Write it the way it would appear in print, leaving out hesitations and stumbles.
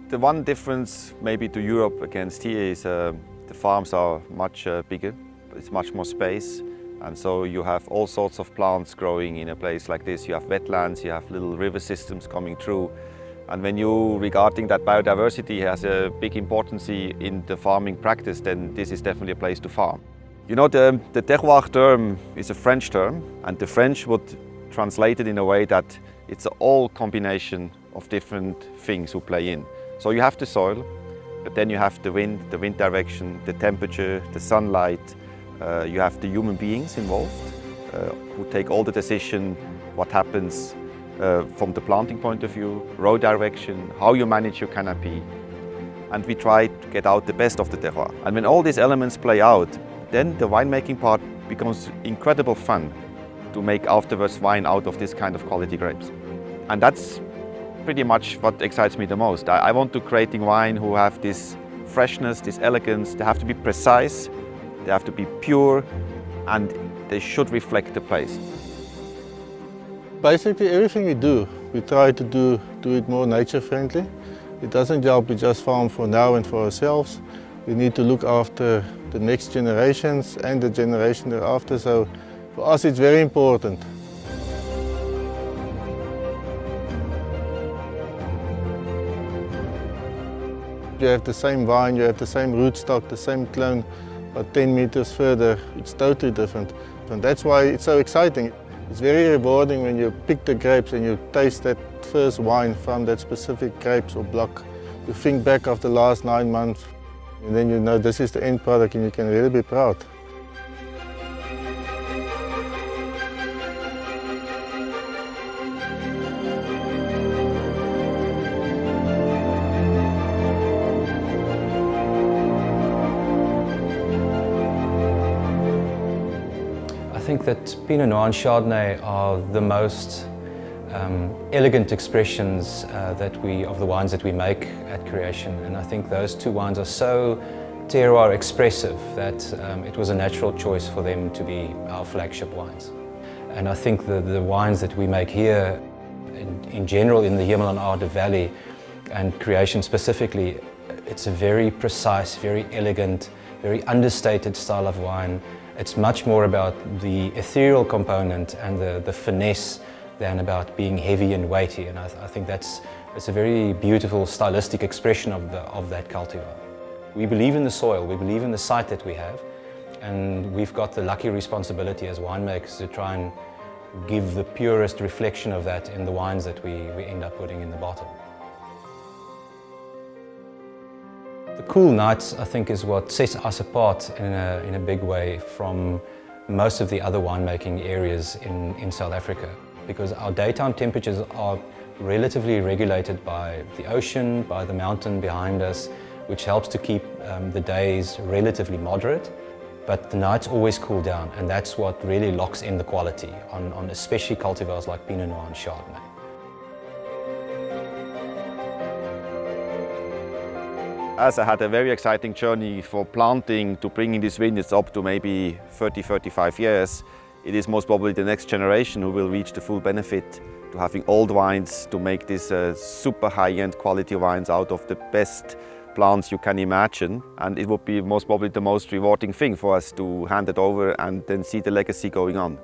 The one difference maybe to Europe against here is the farms are much bigger, it's much more space, and so you have all sorts of plants growing in a place like this. You have wetlands, you have little river systems coming through, and when you regarding that biodiversity has a big importance in the farming practice, then this is definitely a place to farm. You know, the terroir term is a French term, and the French would translate it in a way that it's an all combination of different things who play in. So you have the soil, but then you have the wind direction, the temperature, the sunlight. You have the human beings involved who take all the decision, what happens from the planting point of view, row direction, how you manage your canopy. And we try to get out the best of the terroir. And when all these elements play out, then the winemaking part becomes incredible fun to make afterwards wine out of this kind of quality grapes. And that's pretty much what excites me the most. I want to creating wine who have this freshness, this elegance. They have to be precise, they have to be pure, and they should reflect the place. Basically everything we do, we try to do it more nature friendly. It doesn't help we just farm for now and for ourselves. We need to look after the next generations and the generation thereafter, so for us it's very important. You have the same vine, you have the same rootstock, the same clone, but 10 meters further it's totally different. And that's why it's so exciting. It's very rewarding when you pick the grapes and you taste that first wine from that specific grapes or block. You think back of the last 9 months, and then you know this is the end product and you can really be proud. I think that Pinot Noir and Chardonnay are the most elegant expressions of the wines that we make at Creation, and I think those two wines are so terroir expressive that it was a natural choice for them to be our flagship wines. And I think the wines that we make here, in general in the Hemel en Aarde Valley and Creation specifically, it's a very precise, very elegant, very understated style of wine. It's much more about the ethereal component and the finesse than about being heavy and weighty, and I think it's a very beautiful stylistic expression of that cultivar. We believe in the soil, we believe in the site that we have, and we've got the lucky responsibility as winemakers to try and give the purest reflection of that in the wines that we end up putting in the bottle. The cool nights, I think, is what sets us apart in a big way from most of the other winemaking areas in South Africa, because our daytime temperatures are relatively regulated by the ocean, by the mountain behind us, which helps to keep the days relatively moderate, but the nights always cool down, and that's what really locks in the quality on especially cultivars like Pinot Noir and Chardonnay. As I had a very exciting journey for planting to bringing these vineyards up to maybe 30-35 years, it is most probably the next generation who will reach the full benefit to having old wines to make these super high-end quality wines out of the best plants you can imagine. And it would be most probably the most rewarding thing for us to hand it over and then see the legacy going on.